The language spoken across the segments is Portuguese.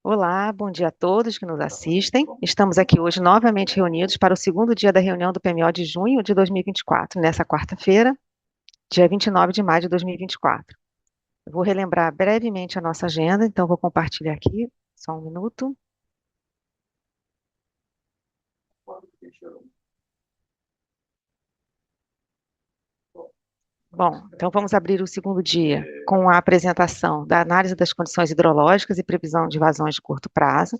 Olá, bom dia a todos que nos assistem. Estamos aqui hoje novamente reunidos para o segundo dia da reunião do PMO de junho de 2024, nessa quarta-feira, dia 29 de maio de 2024. Eu vou relembrar brevemente a nossa agenda, então vou compartilhar aqui, só um minuto. Bom, então vamos abrir o segundo dia com a apresentação da análise das condições hidrológicas e previsão de vazões de curto prazo.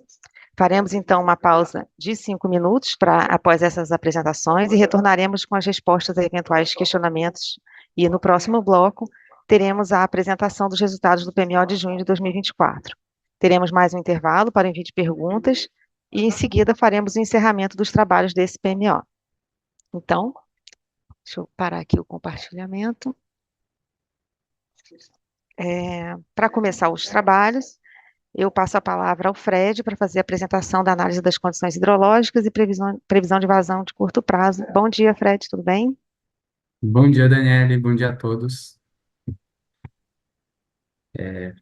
Faremos então uma pausa de 5 minutos após essas apresentações e retornaremos com as respostas a eventuais questionamentos. E no próximo bloco teremos a apresentação dos resultados do PMO de junho de 2024. Teremos mais um intervalo para envio de perguntas e em seguida faremos o encerramento dos trabalhos desse PMO. Então, deixa eu parar aqui o compartilhamento. Para começar os trabalhos, eu passo a palavra ao Fred para fazer a apresentação da análise das condições hidrológicas e previsão de vazão de curto prazo. Bom dia, Fred, tudo bem? Bom dia, Daniele. Bom dia a todos. É,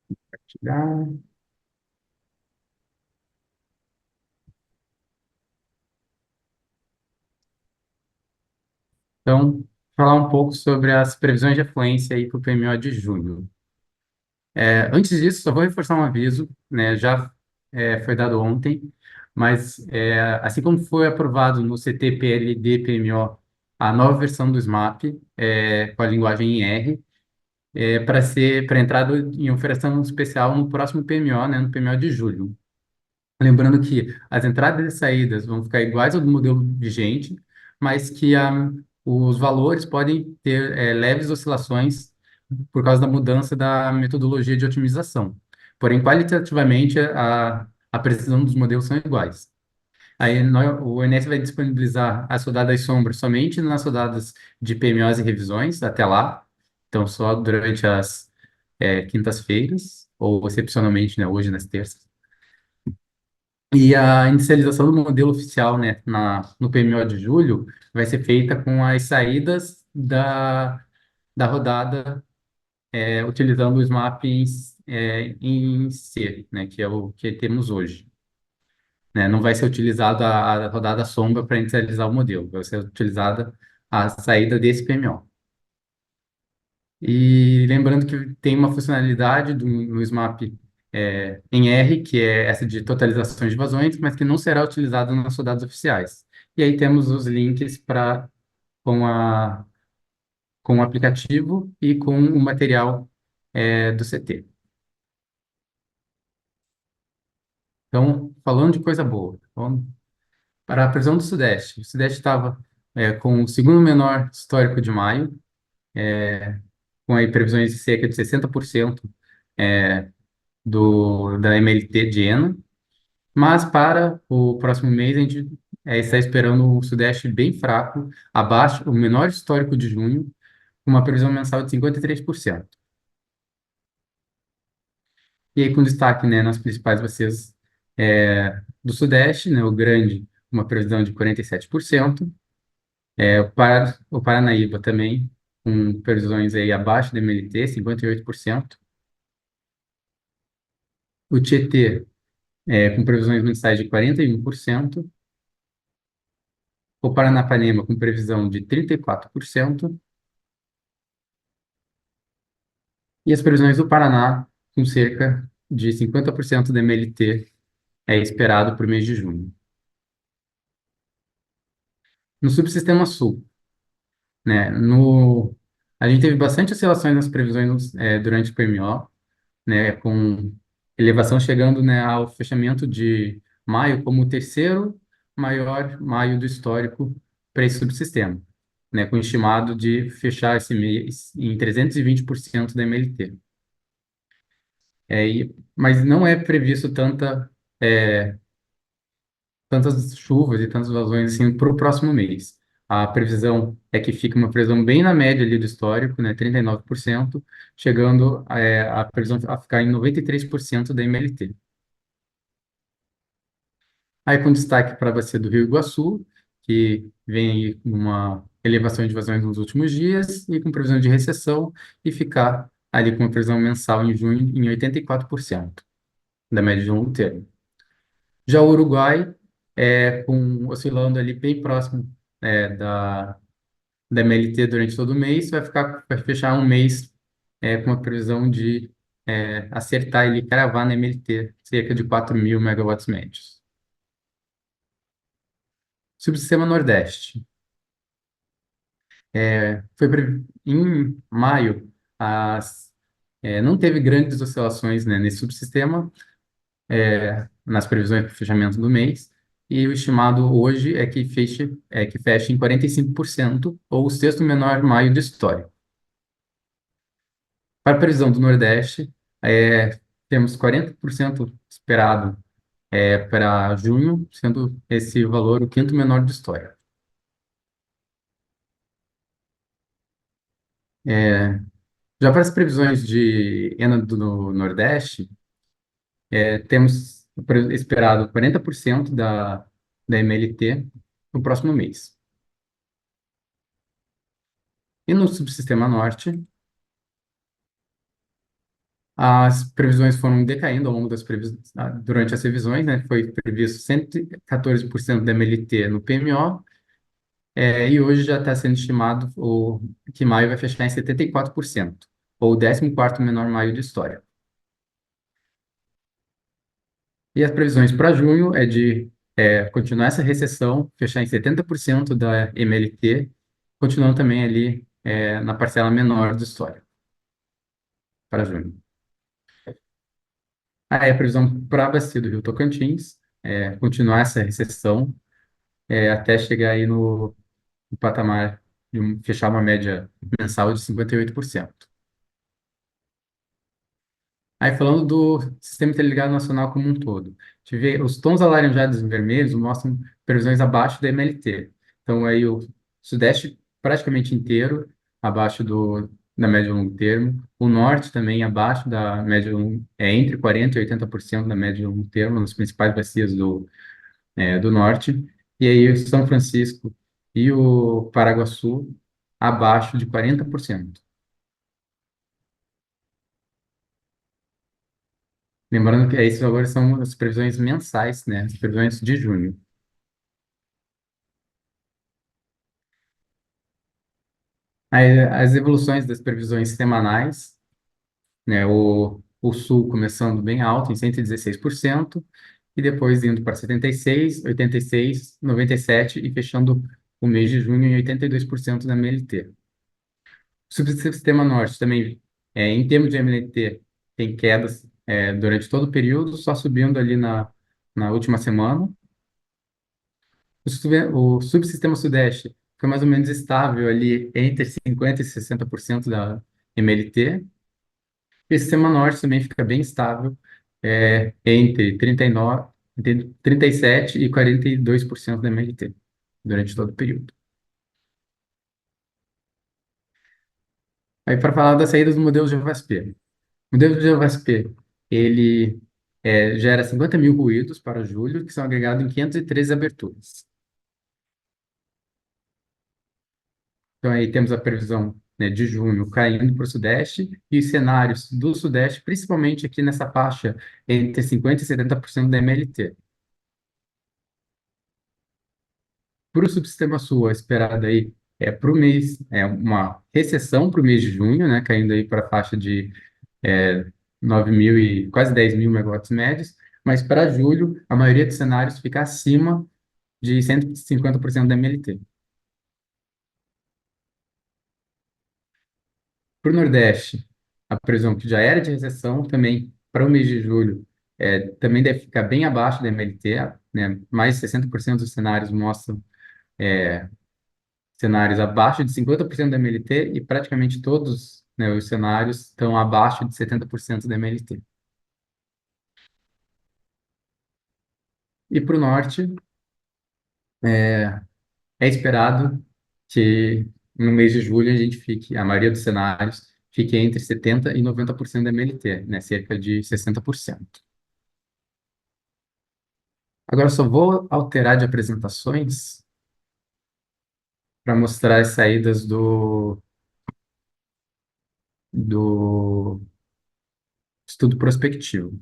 compartilhar. Então, falar um pouco sobre as previsões de afluência aí para o PMO de junho. Antes disso, só vou reforçar um aviso, né? Já foi dado ontem, mas assim como foi aprovado no CT-PLD PMO a nova versão do SMAP, com a linguagem em R, para entrada em operação especial no próximo PMO, né? No PMO de julho. Lembrando que as entradas e saídas vão ficar iguais ao do modelo vigente, mas que os valores podem ter leves oscilações por causa da mudança da metodologia de otimização. Porém, qualitativamente, a precisão dos modelos são iguais. Aí o INS vai disponibilizar as rodadas sombras somente nas rodadas de PMOs e revisões até lá. Então, só durante as quintas-feiras, ou excepcionalmente, né, hoje nas terças. E a inicialização do modelo oficial, né, no PMO de julho, vai ser feita com as saídas da rodada, utilizando o SMAP em C, né, que é o que temos hoje. Né? Não vai ser utilizada a rodada sombra para inicializar o modelo, vai ser utilizada a saída desse PMO. E lembrando que tem uma funcionalidade no SMAP em R, que é essa de totalizações de vazões, mas que não será utilizada nas rodadas oficiais. E aí temos os links com com o aplicativo e com o material do CT. Então, falando de coisa boa, vamos para a previsão do Sudeste. O Sudeste estava com o segundo menor histórico de maio, com aí previsões de cerca de 60% da MLT de ENA. Mas para o próximo mês, a gente está esperando o Sudeste bem fraco, abaixo, o menor histórico de junho, com uma previsão mensal de 53%. E aí, com destaque, né, nas principais bacias do Sudeste, né, o Grande, uma previsão de 47%, o Paranaíba também, com previsões aí abaixo da MLT, 58%, o Tietê, com previsões mensais de 41%, o Paranapanema, com previsão de 34%, e as previsões do Paraná, com cerca de 50% da MLT, é esperado para o mês de junho. No subsistema sul, né, a gente teve bastante oscilações nas previsões durante o PMO, né, com elevação chegando, né, ao fechamento de maio como o terceiro maior maio do histórico para esse subsistema, né, com estimado de fechar esse mês em 320% da MLT. Mas não é previsto tantas chuvas e tantas vazões assim para o próximo mês. A previsão é que fique uma previsão bem na média ali do histórico, né, 39%, chegando a previsão a ficar em 93% da MLT. Aí com destaque para a bacia do Rio Iguaçu, que vem aí com uma elevação de vazões nos últimos dias e com previsão de recessão e ficar ali com uma previsão mensal em junho em 84% da média de longo termo. Já o Uruguai, oscilando ali bem próximo da MLT durante todo o mês, vai fechar um mês com uma previsão de acertar e cravar na MLT, cerca de 4.000 megawatts médios. Subsistema Nordeste. Em maio, não teve grandes oscilações, né, nesse subsistema, nas previsões para o fechamento do mês, e o estimado hoje é que feche em 45%, ou o sexto menor maio de história. Para a previsão do Nordeste, temos 40% esperado para junho, sendo esse valor o quinto menor de história. É, Já para as previsões de ENA do Nordeste, temos esperado 40% da MLT no próximo mês. E no subsistema Norte, as previsões foram decaindo ao longo durante as revisões, né? Foi previsto 114% da MLT no PMO, e hoje já está sendo estimado que maio vai fechar em 74%, ou o 14º menor maio de história. E as previsões para junho é de continuar essa recessão, fechar em 70% da MLT, continuando também ali na parcela menor da história, para junho. Aí a previsão para a bacia do Rio Tocantins continuar essa recessão até chegar aí no patamar de fechar uma média mensal de 58%. Aí, falando do Sistema Interligado Nacional como um todo, os tons alaranjados e vermelhos mostram previsões abaixo da MLT. Então, aí o Sudeste praticamente inteiro abaixo da média de longo termo, o Norte também abaixo da média entre 40% e 80% da média de longo termo, nas principais bacias do Norte, e aí o São Francisco e o Paraguaçu abaixo de 40%. Lembrando que esses valores são as previsões mensais, né? As previsões de junho. Aí, as evoluções das previsões semanais, né? O Sul começando bem alto, em 116%, e depois indo para 76%, 86%, 97% e fechando o mês de junho em 82% da MLT. O subsistema Norte também, em termos de MLT, tem quedas durante todo o período, só subindo ali na última semana. O subsistema Sudeste foi mais ou menos estável ali entre 50% e 60% da MLT. E o sistema Norte também fica bem estável, entre 39, entre 37% e 42% da MLT durante todo o período. Aí, para falar das saídas do modelo GVASP. O modelo GVASP, ele gera 50.000 ruídos para julho, que são agregados em 513 aberturas. Então, aí temos a previsão, né, de junho caindo para o Sudeste e os cenários do Sudeste, principalmente aqui nessa faixa entre 50% e 70% da MLT. Para o subsistema Sul, a esperada aí para o mês, uma recessão para o mês de junho, né, caindo aí para a faixa de 9.000 e quase 10.000 megawatts médios, mas para julho, a maioria dos cenários fica acima de 150% da MLT. Para o Nordeste, a previsão que já era de recessão, também para o mês de julho, também deve ficar bem abaixo da MLT, né? Mais de 60% dos cenários mostram cenários abaixo de 50% da MLT e praticamente todos, né, os cenários estão abaixo de 70% da MLT. E para o Norte, é esperado que no mês de julho a maioria dos cenários fique entre 70% e 90% da MLT, né, cerca de 60%. Agora só vou alterar de apresentações para mostrar as saídas do estudo prospectivo.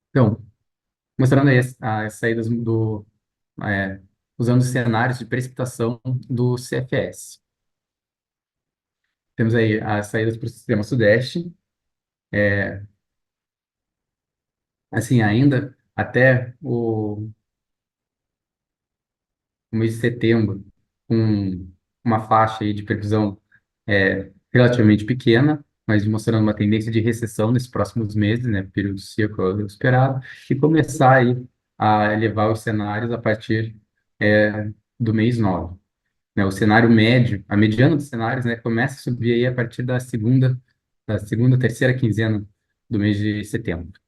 Então, mostrando aí as saídas é, usando os cenários de precipitação do CFS. Temos aí as saídas para o sistema Sudeste, assim, ainda até o mês de setembro, com uma faixa aí de previsão relativamente pequena, mas mostrando uma tendência de recessão nesses próximos meses, né, período seco esperado, e começar aí a elevar os cenários a partir do mês 9, né? O cenário médio, a mediana dos cenários, né, começa a subir aí a partir da segunda, terceira quinzena do mês de setembro.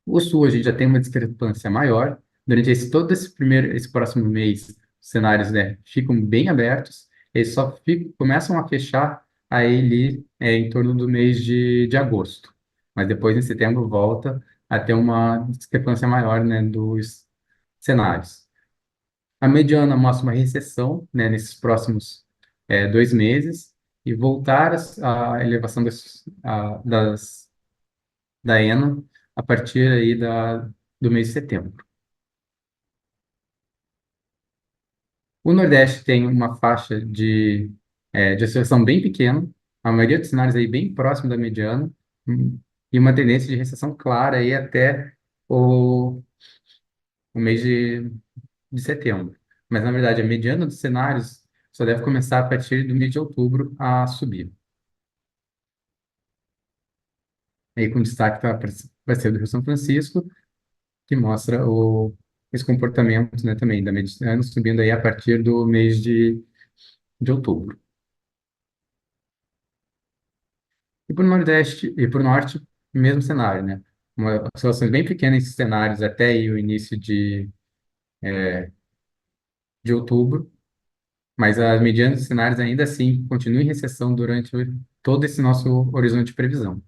O Sul, a gente já tem uma discrepância maior. Durante esse próximo mês, os cenários, né, ficam bem abertos. Eles só começam a fechar aí ali, em torno do mês de agosto. Mas depois, em setembro, volta a ter uma discrepância maior, né, dos cenários. A mediana mostra uma recessão, né, nesses próximos 2 meses e voltar a elevação da ENA a partir aí do mês de setembro. O Nordeste tem uma faixa de oscilação bem pequena, a maioria dos cenários aí bem próximo da mediana, hum, e uma tendência de recessão clara aí até o mês de setembro. Mas, na verdade, a mediana dos cenários só deve começar a partir do mês de outubro a subir. Aí, com destaque vai ser o do Rio São Francisco, que mostra esse comportamento, né, também da mediana subindo aí a partir do mês de outubro. E para o Nordeste e para o Norte, mesmo cenário, né? Uma oscilações bem pequenas nesses cenários até aí o início de outubro, mas as medianas dos cenários ainda assim continuam em recessão durante todo esse nosso horizonte de previsão.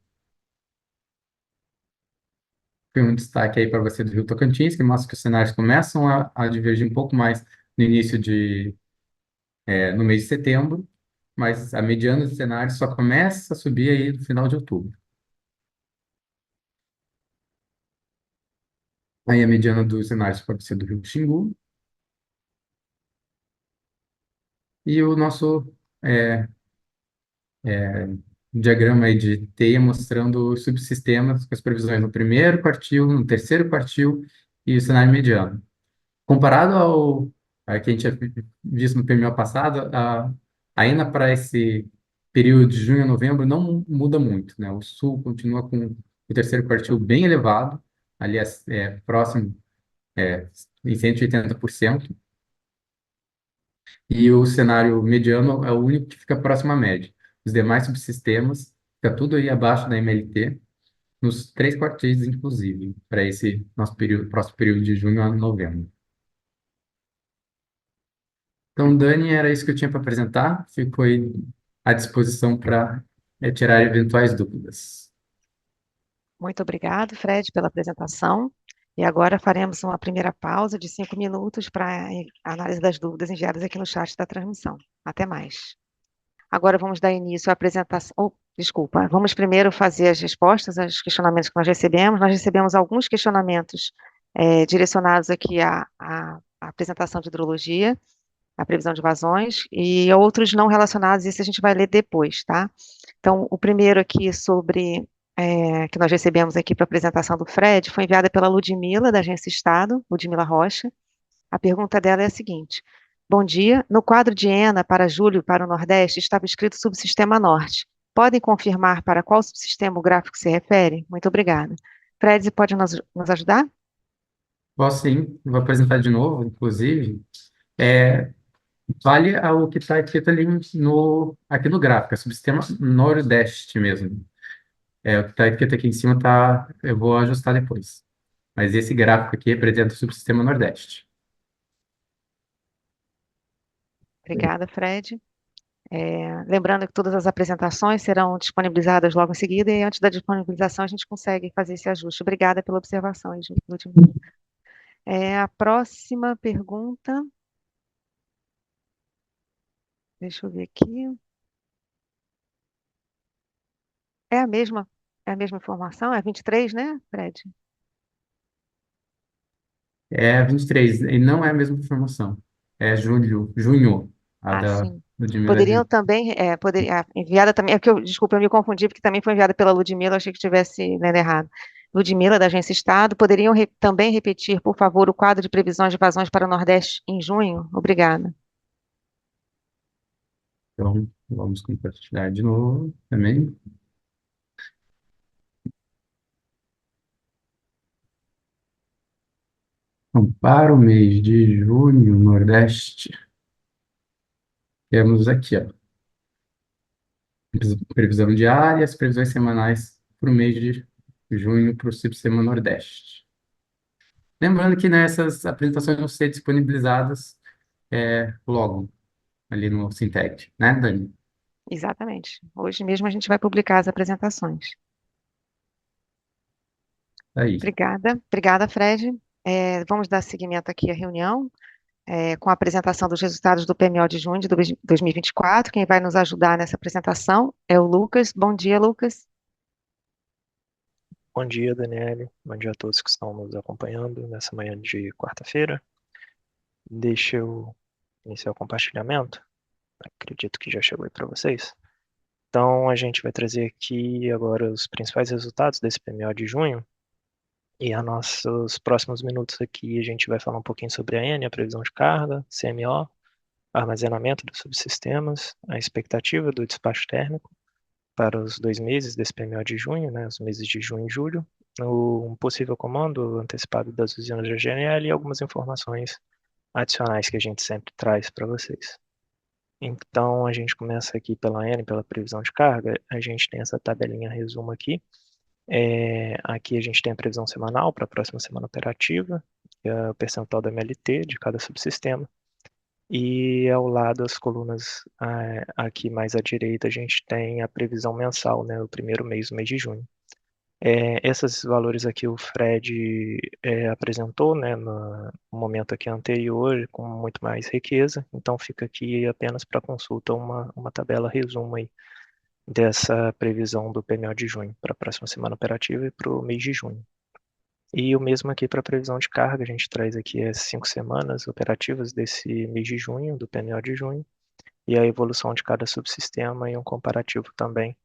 Tem um destaque aí para você do Rio Tocantins, que mostra que os cenários começam a divergir um pouco mais no início no mês de setembro, mas a mediana dos cenários só começa a subir aí no final de outubro. Aí a mediana dos cenários pode ser do Rio Xingu, e o nosso é, diagrama aí de teia mostrando os subsistemas com as previsões no primeiro quartil, no terceiro quartil e o cenário mediano. Comparado ao que a gente tinha visto no PMO passado, ainda para esse período de junho a novembro não muda muito, né? O sul continua com o terceiro quartil bem elevado, ali próximo em 180%, e o cenário mediano é o único que fica próximo à média. Os demais subsistemas fica tudo aí abaixo da MLT, nos 3 quartis, inclusive, para esse nosso período, próximo período de junho a novembro. Então, Dani, era isso que eu tinha para apresentar. Fico aí à disposição para tirar eventuais dúvidas. Muito obrigado, Fred, pela apresentação. E agora faremos uma primeira pausa de 5 minutos para a análise das dúvidas enviadas aqui no chat da transmissão. Até mais. Agora vamos dar início à apresentação. Oh, desculpa, vamos primeiro fazer as respostas aos questionamentos que nós recebemos. Nós recebemos alguns questionamentos direcionados aqui à apresentação de hidrologia, à previsão de vazões, e outros não relacionados, isso a gente vai ler depois, tá? Então, o primeiro aqui que nós recebemos aqui para a apresentação do Fred foi enviada pela Ludmila, da Agência Estado, Ludmila Rocha. A pergunta dela é a seguinte: bom dia. No quadro de ENA para julho para o Nordeste estava escrito subsistema Norte. Podem confirmar para qual subsistema o gráfico se refere? Muito obrigada. Fred, você pode nos ajudar? Posso sim, vou apresentar de novo, inclusive. É, vale ao que está escrito ali aqui no gráfico, é subsistema Nordeste mesmo. O que está escrito aqui em cima eu vou ajustar depois. Mas esse gráfico aqui representa o subsistema Nordeste. Obrigada, Fred. Lembrando que todas as apresentações serão disponibilizadas logo em seguida, e antes da disponibilização a gente consegue fazer esse ajuste. Obrigada pela observação, Ludmila. A próxima pergunta, deixa eu ver aqui. É a mesma, é a mesma informação? É 23, né, Fred? É 23, e não é a mesma informação. É junho, a Ah, da sim. Ludmilla é Poderiam de... também, enviada também, desculpa, eu me confundi, porque também foi enviada pela Ludmila, eu achei que estivesse lendo errado. Ludmila, da Agência Estado, poderiam também repetir, por favor, o quadro de previsões de vazões para o Nordeste em junho? Obrigada. Então, vamos compartilhar de novo também. Então, para o mês de junho, Nordeste, temos aqui, ó, previsão diária, as previsões semanais para o mês de junho para o Subsistema Nordeste. Lembrando que nessas apresentações vão ser disponibilizadas logo ali no Sinteg, né, Dani? Exatamente. Hoje mesmo a gente vai publicar as apresentações. Aí. Obrigada, Fred. Vamos dar seguimento aqui à reunião, com a apresentação dos resultados do PMO de junho de 2024. Quem vai nos ajudar nessa apresentação é o Lucas. Bom dia, Lucas. Bom dia, Daniele. Bom dia a todos que estão nos acompanhando nessa manhã de quarta-feira. Deixa eu iniciar o compartilhamento. Acredito que já chegou aí para vocês. Então, a gente vai trazer aqui agora os principais resultados desse PMO de junho. E a nossos próximos minutos aqui, a gente vai falar um pouquinho sobre a N, a previsão de carga, CMO, armazenamento dos subsistemas, a expectativa do despacho térmico para os 2 meses desse PMO de junho, né, os meses de junho e julho, um possível comando antecipado das usinas da GNL e algumas informações adicionais que a gente sempre traz para vocês. Então, a gente começa aqui pela N, pela previsão de carga. A gente tem essa tabelinha resumo aqui. Aqui a gente tem a previsão semanal para a próxima semana operativa, o percentual da MLT de cada subsistema. E ao lado, as colunas aqui mais à direita, a gente tem a previsão mensal, né, o primeiro mês, o mês de junho. Esses valores aqui o Fred apresentou, né, no momento aqui anterior, com muito mais riqueza, então fica aqui apenas para consulta uma tabela resumo aí dessa previsão do PMO de junho para a próxima semana operativa e para o mês de junho. E o mesmo aqui para a previsão de carga, a gente traz aqui as 5 semanas operativas desse mês de junho, do PMO de junho, e a evolução de cada subsistema e um comparativo também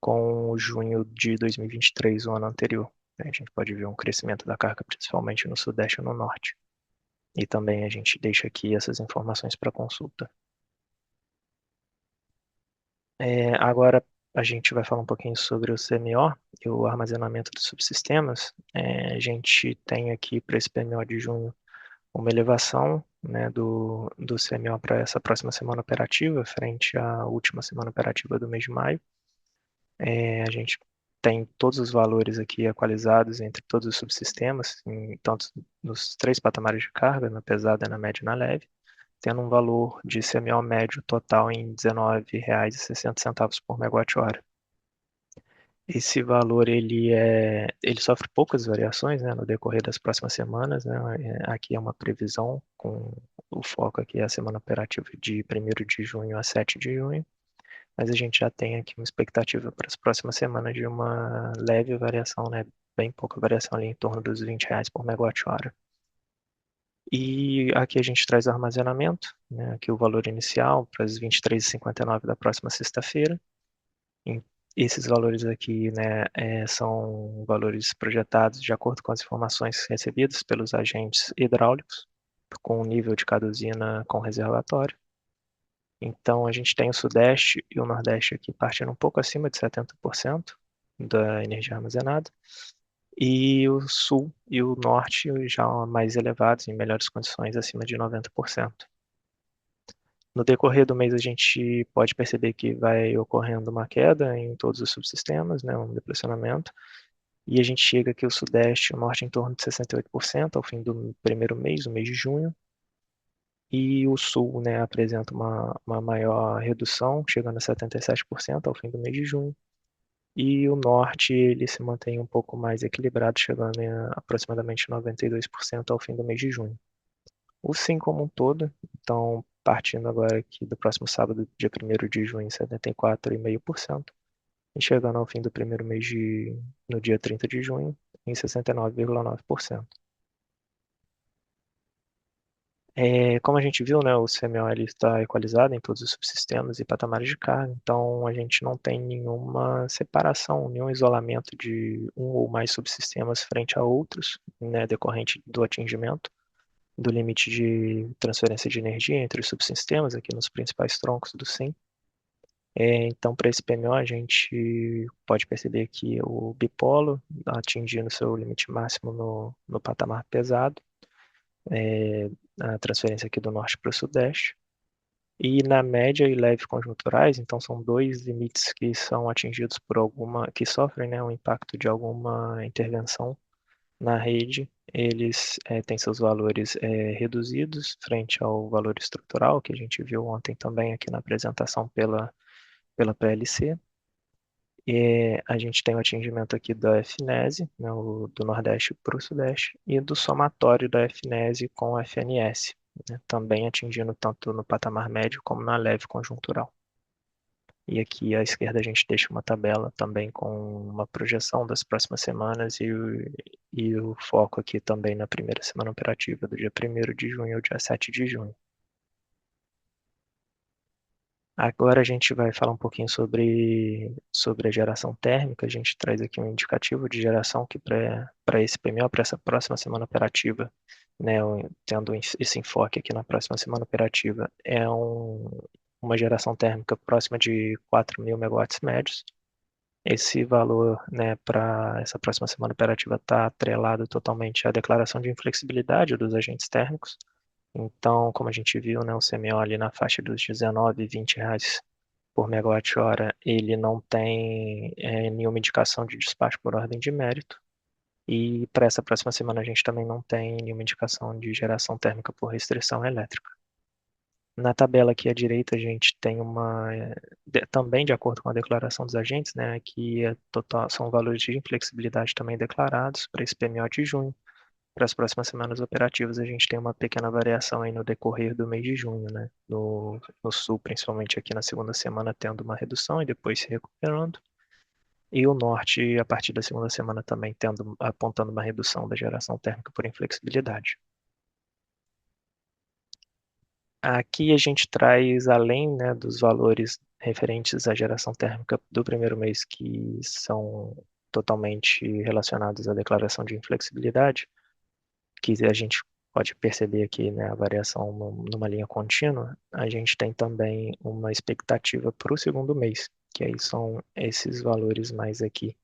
com o junho de 2023, o ano anterior. A gente pode ver um crescimento da carga, principalmente no Sudeste e no Norte. E também a gente deixa aqui essas informações para consulta. Agora a gente vai falar um pouquinho sobre o CMO e o armazenamento dos subsistemas. A gente tem aqui para esse PMO de junho uma elevação, né, do CMO para essa próxima semana operativa, frente à última semana operativa do mês de maio. A gente tem todos os valores aqui equalizados entre todos os subsistemas, tanto nos 3 patamares de carga, na pesada, na média e na leve, tendo um valor de CMO médio total em R$ 19,60 por megawatt-hora. Esse valor ele sofre poucas variações, né, no decorrer das próximas semanas, né. Aqui é uma previsão com o foco aqui é a semana operativa de 1º de junho a 7 de junho, mas a gente já tem aqui uma expectativa para as próximas semanas de uma leve variação, né, bem pouca variação ali em torno dos R$ 20 por megawatt-hora. E aqui a gente traz o armazenamento, né, aqui o valor inicial para as 23h59 da próxima sexta-feira. Esses valores aqui, né, são valores projetados de acordo com as informações recebidas pelos agentes hidráulicos, com o nível de cada usina com reservatório. Então, a gente tem o Sudeste e o Nordeste aqui partindo um pouco acima de 70% da energia armazenada, e o Sul e o Norte já mais elevados, em melhores condições, acima de 90%. No decorrer do mês, a gente pode perceber que vai ocorrendo uma queda em todos os subsistemas, né, um depressionamento, e a gente chega aqui o Sudeste e o Norte em torno de 68% ao fim do primeiro mês, o mês de junho, E o Sul, né, apresenta uma maior redução, chegando a 77% ao fim do mês de junho. E o Norte, ele se mantém um pouco mais equilibrado, chegando a aproximadamente 92% ao fim do mês de junho. O Sim como um todo, então, partindo agora aqui do próximo sábado, dia 1º de junho, 74,5%, e chegando ao fim do primeiro mês no dia 30 de junho, em 69,9%. Como a gente viu, né, o CMO está equalizado em todos os subsistemas e patamares de carga, então a gente não tem nenhuma separação, nenhum isolamento de um ou mais subsistemas frente a outros, né, decorrente do atingimento do limite de transferência de energia entre os subsistemas aqui nos principais troncos do SIM. Então, para esse PMO, a gente pode perceber que o bipolo atingindo seu limite máximo no patamar pesado, a transferência aqui do norte para o sudeste. E na média e leve conjunturais, então são dois limites que são atingidos que sofrem, né, um impacto de alguma intervenção na rede. Eles têm seus valores reduzidos frente ao valor estrutural, que a gente viu ontem também aqui na apresentação pela PLC. A gente tem o atingimento aqui da FNES, né, do Nordeste para o Sudeste, e do somatório da FNES com a FNS, né, também atingindo tanto no patamar médio como na leve conjuntural. E aqui à esquerda a gente deixa uma tabela também com uma projeção das próximas semanas e o foco aqui também na primeira semana operativa, do dia 1º de junho ao dia 7 de junho. Agora a gente vai falar um pouquinho sobre a geração térmica. A gente traz aqui um indicativo de geração que para esse PMO, para essa próxima semana operativa, né, tendo esse enfoque aqui na próxima semana operativa, uma geração térmica próxima de 4.000 megawatts médios. Esse valor, né, para essa próxima semana operativa está atrelado totalmente à declaração de inflexibilidade dos agentes térmicos. Então, como a gente viu, né, o CMO ali na faixa dos 19 e 20 reais por megawatt-hora, ele não tem nenhuma indicação de despacho por ordem de mérito. E para essa próxima semana a gente também não tem nenhuma indicação de geração térmica por restrição elétrica. Na tabela aqui à direita a gente tem também de acordo com a declaração dos agentes, né, que são valores de inflexibilidade também declarados para esse PMO de junho. Para as próximas semanas operativas, a gente tem uma pequena variação aí no decorrer do mês de junho, né? No sul, principalmente aqui na segunda semana, tendo uma redução e depois se recuperando. E o norte, a partir da segunda semana, também apontando uma redução da geração térmica por inflexibilidade. Aqui a gente traz, além, né, dos valores referentes à geração térmica do primeiro mês, que são totalmente relacionados à declaração de inflexibilidade, que a gente pode perceber aqui, né, a variação numa linha contínua, a gente tem também uma expectativa para o segundo mês, que aí são esses valores mais aqui,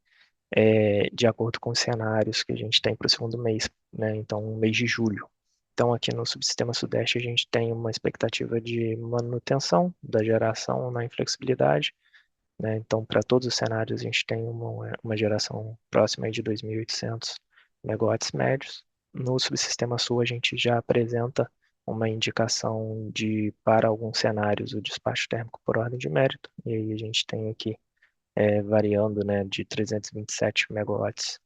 de acordo com os cenários que a gente tem para o segundo mês, né, então mês de julho. Então aqui no subsistema sudeste a gente tem uma expectativa de manutenção da geração na inflexibilidade, né, então para todos os cenários a gente tem uma geração próxima aí de 2.800 megawatts médios. No subsistema sul, a gente já apresenta uma indicação para alguns cenários, o despacho térmico por ordem de mérito, e aí a gente tem aqui variando, né, de 327 megawatts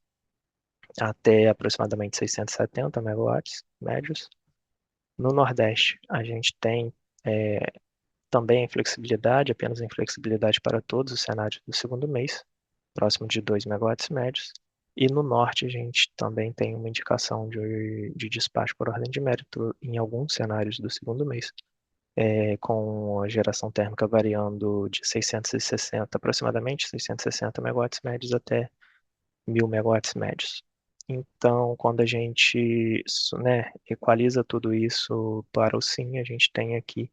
até aproximadamente 670 megawatts médios. No Nordeste, a gente tem também a inflexibilidade, apenas a inflexibilidade para todos os cenários do segundo mês, próximo de 2 megawatts médios. E no norte a gente também tem uma indicação de despacho por ordem de mérito em alguns cenários do segundo mês, com a geração térmica variando de 660, aproximadamente 660 megawatts médios até 1.000 megawatts médios. Então, quando a gente, né, equaliza tudo isso para o sim, a gente tem aqui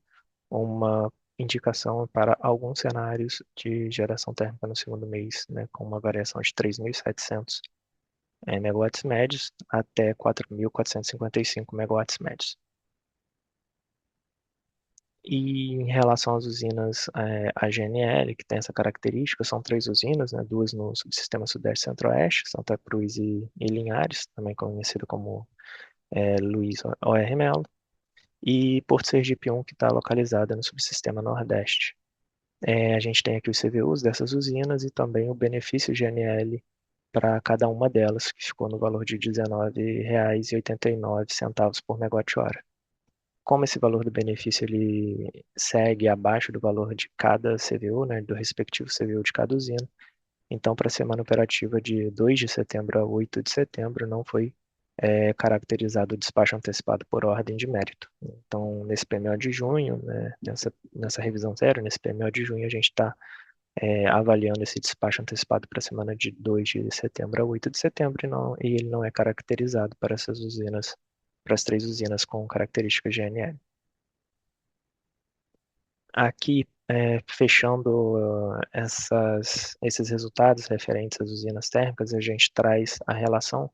uma indicação para alguns cenários de geração térmica no segundo mês, né, com uma variação de 3.700 megawatts médios até 4.455 megawatts médios. E em relação às usinas, a GNL, que tem essa característica, são 3 usinas, né, 2 no subsistema Sudeste e Centro-Oeste, Santa Cruz e Linhares, também conhecido como Luiz O.R. Melo. e Porto Sergipe 1, que está localizada no subsistema Nordeste. A gente tem aqui os CVUs dessas usinas e também o benefício GNL para cada uma delas, que ficou no valor de R$ 19,89 por megawatt-hora. Como esse valor do benefício ele segue abaixo do valor de cada CVU, né, do respectivo CVU de cada usina, então para a semana operativa de 2 de setembro a 8 de setembro não foi caracterizado o despacho antecipado por ordem de mérito. Então, nesse PMO de junho, né, nessa revisão zero, nesse PMO de junho, a gente está avaliando esse despacho antecipado para a semana de 2 de setembro a 8 de setembro e ele não é caracterizado para essas usinas, para as 3 usinas com características GNL. Aqui, fechando esses resultados referentes às usinas térmicas, a gente traz a relação,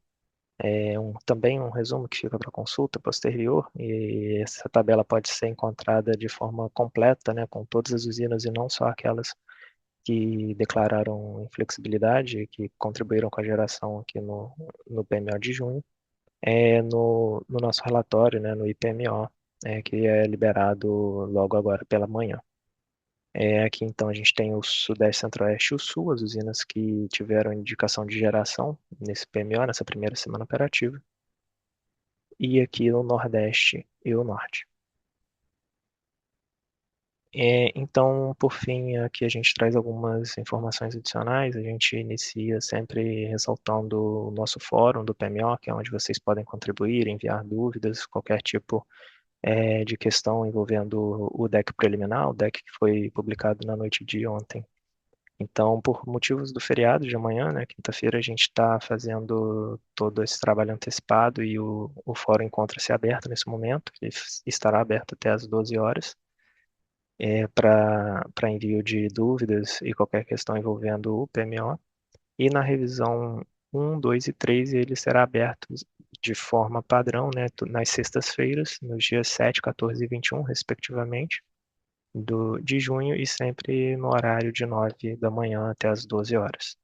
também um resumo que fica para consulta posterior, e essa tabela pode ser encontrada de forma completa, né, com todas as usinas e não só aquelas que declararam inflexibilidade e que contribuíram com a geração aqui no PMO de junho, no nosso relatório, né, no IPMO, que é liberado logo agora pela manhã. Aqui então a gente tem o Sudeste, Centro-Oeste e o Sul, as usinas que tiveram indicação de geração nesse PMO, nessa primeira semana operativa, e aqui o Nordeste e o Norte. Então, por fim, aqui a gente traz algumas informações adicionais. A gente inicia sempre ressaltando o nosso fórum do PMO, que é onde vocês podem contribuir, enviar dúvidas, qualquer tipo de questão envolvendo o deck preliminar, o deck que foi publicado na noite de ontem. Então, por motivos do feriado de amanhã, né, quinta-feira, a gente está fazendo todo esse trabalho antecipado e o fórum encontra-se aberto nesse momento, ele estará aberto até às 12 horas para envio de dúvidas e qualquer questão envolvendo o PMO. E na revisão 1, 2 e 3, ele será aberto de forma padrão, né, nas sextas-feiras, nos dias 7, 14 e 21, respectivamente, de junho, e sempre no horário de 9 da manhã até as 12 horas.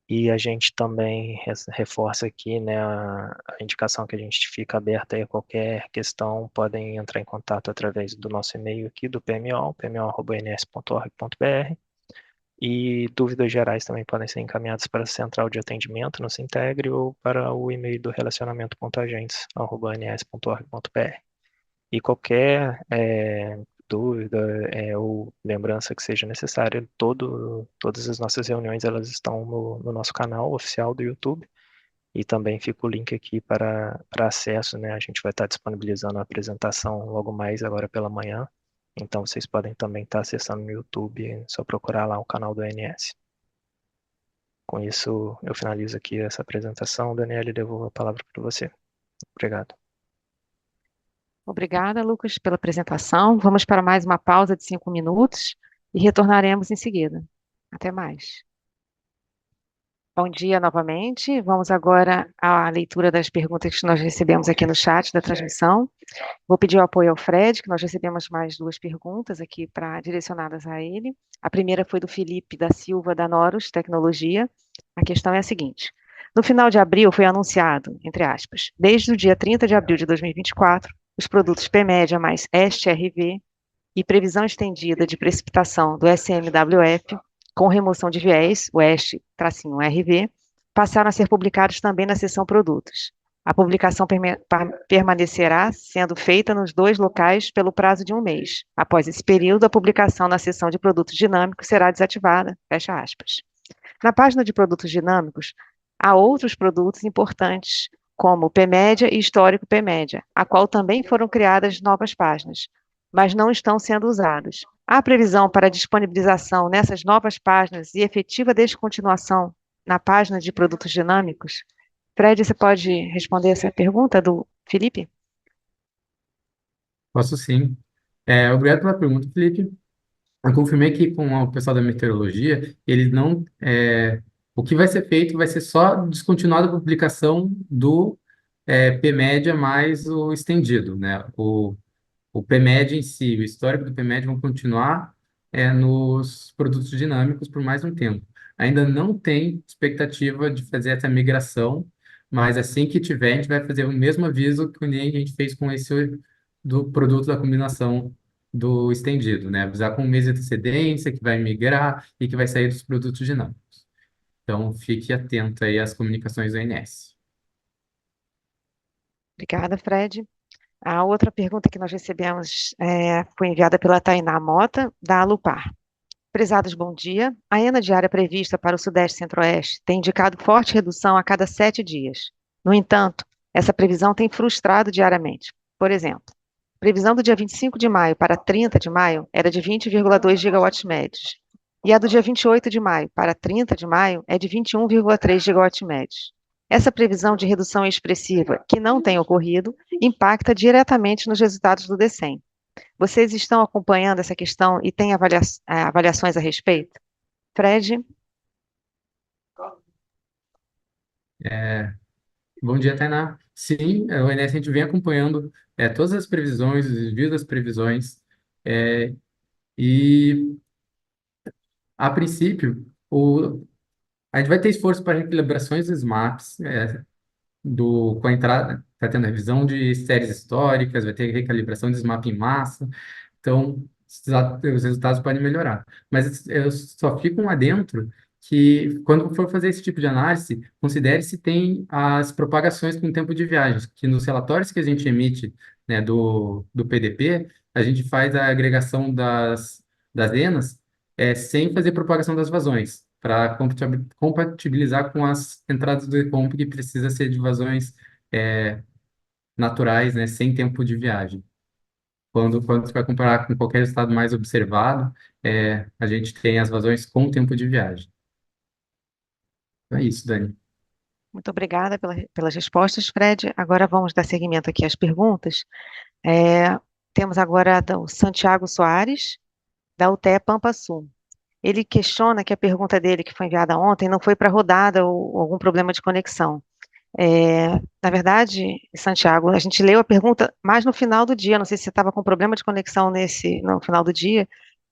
E a gente também reforça aqui, né, a indicação que a gente fica aberta aí a qualquer questão, podem entrar em contato através do nosso e-mail aqui do PMO, pmo@ins.org.br, e dúvidas gerais também podem ser encaminhadas para a central de atendimento no Sintegre ou para o e-mail do relacionamento.agentes@ins.org.br. E qualquer dúvida ou lembrança que seja necessária, todas as nossas reuniões elas estão no nosso canal oficial do YouTube, e também fica o link aqui para acesso, né? A gente vai estar disponibilizando a apresentação logo mais agora pela manhã, então vocês podem também estar acessando no YouTube, é só procurar lá o canal do ANS. Com isso, eu finalizo aqui essa apresentação. Daniela, devolvo a palavra para você. Obrigado. Obrigada, Lucas, pela apresentação. Vamos para mais uma pausa de 5 minutos e retornaremos em seguida. Até mais. Bom dia novamente. Vamos agora à leitura das perguntas que nós recebemos aqui no chat da transmissão. Vou pedir o apoio ao Fred, que nós recebemos mais 2 perguntas aqui direcionadas a ele. A primeira foi do Felipe da Silva, da Noros Tecnologia. A questão é a seguinte: no final de abril foi anunciado, entre aspas, desde o dia 30 de abril de 2024, os produtos PMédia mais EST-RV e previsão estendida de precipitação do SMWF com remoção de viés, o EST-RV, passaram a ser publicados também na seção Produtos. A publicação permanecerá sendo feita nos 2 locais pelo prazo de 1 mês. Após esse período, a publicação na seção de produtos dinâmicos será desativada. Fecha aspas. Na página de produtos dinâmicos, há outros produtos importantes, como o PMédia e histórico PMédia, a qual também foram criadas novas páginas, mas não estão sendo usados. Há previsão para disponibilização nessas novas páginas e efetiva descontinuação na página de produtos dinâmicos? Fred, você pode responder essa pergunta do Felipe? Posso sim. Obrigado pela pergunta, Felipe. Eu confirmei que com o pessoal da meteorologia, eles não. O que vai ser feito vai ser só descontinuada a publicação do PMédia mais o estendido, né? O PMédia em si, o histórico do PMédia vão continuar nos produtos dinâmicos por mais um tempo. Ainda não tem expectativa de fazer essa migração, mas assim que tiver, a gente vai fazer o mesmo aviso que nem a gente fez com esse do produto da combinação do estendido, né? Avisar com um mês de antecedência que vai migrar e que vai sair dos produtos dinâmicos. Então, fique atento aí às comunicações do INS. Obrigada, Fred. A outra pergunta que nós recebemos foi enviada pela Tainá Mota, da Alupar. Prezados, bom dia. A ENA diária prevista para o Sudeste e Centro-Oeste tem indicado forte redução a cada 7 dias. No entanto, essa previsão tem frustrado diariamente. Por exemplo, a previsão do dia 25 de maio para 30 de maio era de 20,2 gigawatts médios. E a do dia 28 de maio para 30 de maio é de 21,3 gigawatts médios. Essa previsão de redução expressiva, que não tem ocorrido, impacta diretamente nos resultados do DECEM. Vocês estão acompanhando essa questão e têm avaliações a respeito? Fred? Bom dia, Tainá. Sim, o INS a gente vem acompanhando todas as previsões, os desvios das previsões, é, e a princípio, a gente vai ter esforço para recalibrações dos maps, com a entrada, está tendo revisão de séries históricas, vai ter recalibração de SMAP em massa, então os resultados podem melhorar. Mas eu só fico um adentro que, quando for fazer esse tipo de análise, considere se tem as propagações com tempo de viagem, que nos relatórios que a gente emite, né, do PDP, a gente faz a agregação das ENAs, sem fazer propagação das vazões, para compatibilizar com as entradas do ECOMP, que precisa ser de vazões é, naturais, né, sem tempo de viagem. Quando você vai comparar com qualquer estado mais observado, a gente tem as vazões com tempo de viagem. Então é isso, Dani. Muito obrigada pelas respostas, Fred. Agora vamos dar seguimento aqui às perguntas. É, temos agora o Santiago Soares, da UTE Pampa Sul. Ele questiona que a pergunta dele, que foi enviada ontem, não foi para rodada ou algum problema de conexão. Na verdade, Santiago, a gente leu a pergunta mais no final do dia. Não sei se você estava com problema de conexão no final do dia.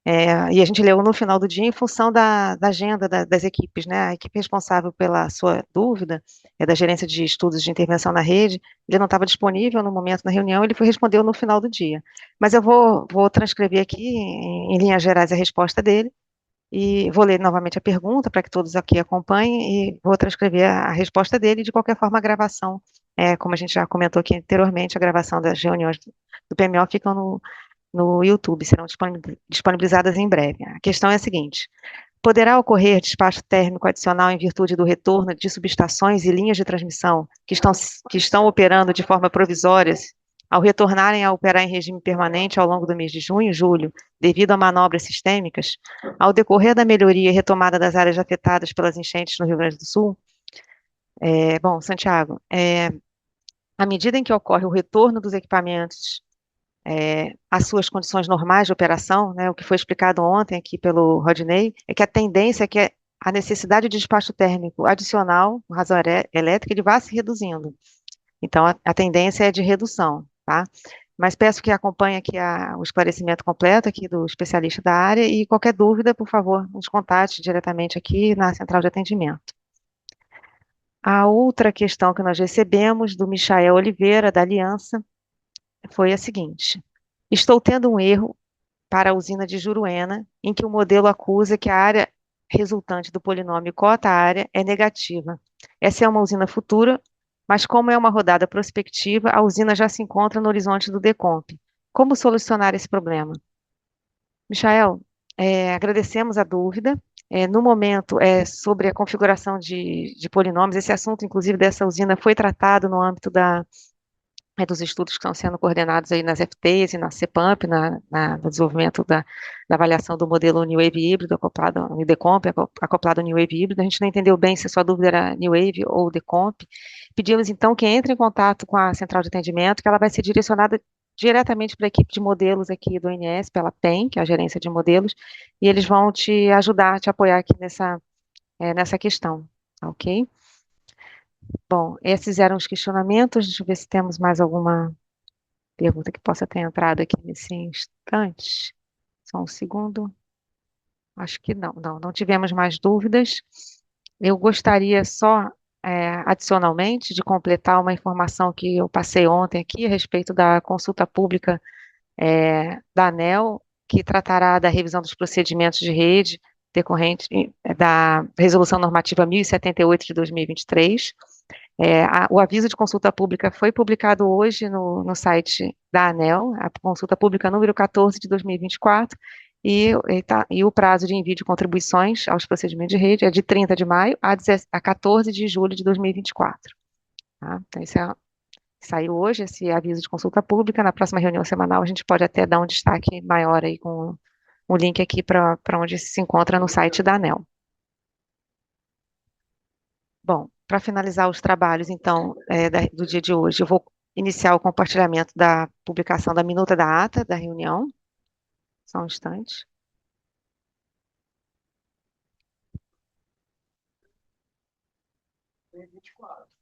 E a gente leu no final do dia em função da agenda das equipes, né? A equipe responsável pela sua dúvida é da gerência de estudos de intervenção na rede. Ele não estava disponível no momento da reunião, ele respondeu no final do dia. Mas eu vou transcrever aqui, em linhas gerais, a resposta dele. E vou ler novamente a pergunta para que todos aqui acompanhem e vou transcrever a resposta dele. De qualquer forma, a gravação, como a gente já comentou aqui anteriormente, a gravação das reuniões do PMO ficam no YouTube, serão disponibilizadas em breve. A questão é a seguinte: poderá ocorrer despacho térmico adicional em virtude do retorno de subestações e linhas de transmissão que estão operando de forma provisória ao retornarem a operar em regime permanente ao longo do mês de junho e julho, devido a manobras sistêmicas, ao decorrer da melhoria e retomada das áreas afetadas pelas enchentes no Rio Grande do Sul? Bom, Santiago, à medida em que ocorre o retorno dos equipamentos às suas condições normais de operação, né, o que foi explicado ontem aqui pelo Rodney, é que a tendência é que a necessidade de despacho térmico adicional, com razão elétrica, ele vá se reduzindo. Então, a tendência é de redução, tá? Mas peço que acompanhe aqui o esclarecimento completo aqui do especialista da área e qualquer dúvida, por favor, nos contate diretamente aqui na central de atendimento. A outra questão que nós recebemos do Michael Oliveira, da Aliança, foi a seguinte: estou tendo um erro para a usina de Juruena, em que o modelo acusa que a área resultante do polinômio cota-área é negativa. Essa é uma usina futura, mas como é uma rodada prospectiva, a usina já se encontra no horizonte do DECOMP. Como solucionar esse problema? Michael, agradecemos a dúvida. No momento, sobre a configuração de polinômios, esse assunto, inclusive, dessa usina foi tratado no âmbito dos estudos que estão sendo coordenados aí nas FTs e na CEPAMP, no desenvolvimento da avaliação do modelo New Wave híbrido acoplado ao DECOMP, acoplado ao New Wave híbrido. A gente não entendeu bem se a sua dúvida era New Wave ou DECOMP. Pedimos, então, que entre em contato com a central de atendimento, que ela vai ser direcionada diretamente para a equipe de modelos aqui do INS, pela PEM, que é a gerência de modelos, e eles vão te ajudar, te apoiar aqui nessa questão, ok? Bom, esses eram os questionamentos. Deixa eu ver se temos mais alguma pergunta que possa ter entrado aqui nesse instante. Só um segundo. Acho que não tivemos mais dúvidas. Eu gostaria só adicionalmente, de completar uma informação que eu passei ontem aqui a respeito da consulta pública da ANEEL, que tratará da revisão dos procedimentos de rede decorrente da Resolução Normativa 1078 de 2023. O aviso de consulta pública foi publicado hoje no site da ANEEL, a consulta pública número 14 de 2024, e o prazo de envio de contribuições aos procedimentos de rede é de 30 de maio a 14 de julho de 2024. Tá? Então, saiu hoje esse aviso de consulta pública. Na próxima reunião semanal, a gente pode até dar um destaque maior aí com o link aqui para onde se encontra no site da ANEEL. Bom, para finalizar os trabalhos, então, do dia de hoje, eu vou iniciar o compartilhamento da publicação da minuta da ata da reunião. Só um instante.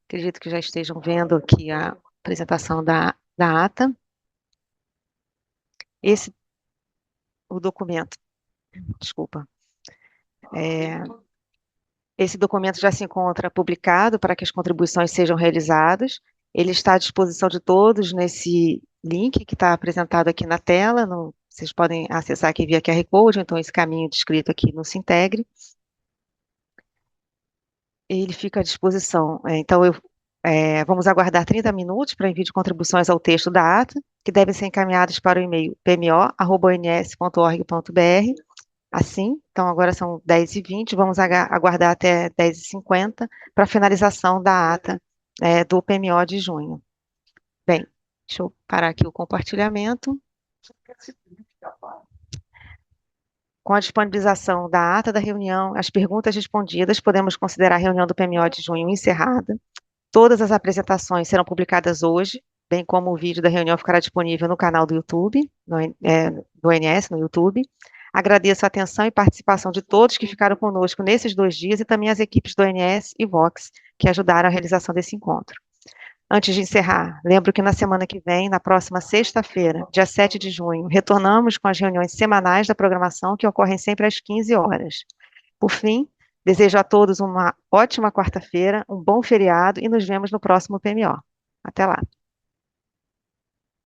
Acredito que já estejam vendo aqui a apresentação da ata. O documento, desculpa. Esse documento já se encontra publicado para que as contribuições sejam realizadas. Ele está à disposição de todos nesse link que está apresentado aqui na tela. Vocês podem acessar aqui via QR Code, então esse caminho descrito aqui no Sintegre. Ele fica à disposição. Então, vamos aguardar 30 minutos para envio de contribuições ao texto da ata, que devem ser encaminhadas para o e-mail pmo@ons.org.br. Assim, então agora são 10h20, vamos aguardar até 10h50 para a finalização da ata do PMO de junho. Bem, deixa eu parar aqui o compartilhamento. Com a disponibilização da ata da reunião, as perguntas respondidas, podemos considerar a reunião do PMO de junho encerrada. Todas as apresentações serão publicadas hoje, bem como o vídeo da reunião ficará disponível no canal do YouTube, do ONS, no YouTube. Agradeço a atenção e participação de todos que ficaram conosco nesses 2 dias e também as equipes do ONS e Vox, que ajudaram a realização desse encontro. Antes de encerrar, lembro que na semana que vem, na próxima sexta-feira, dia 7 de junho, retornamos com as reuniões semanais da programação, que ocorrem sempre às 15 horas. Por fim, desejo a todos uma ótima quarta-feira, um bom feriado e nos vemos no próximo PMO. Até lá.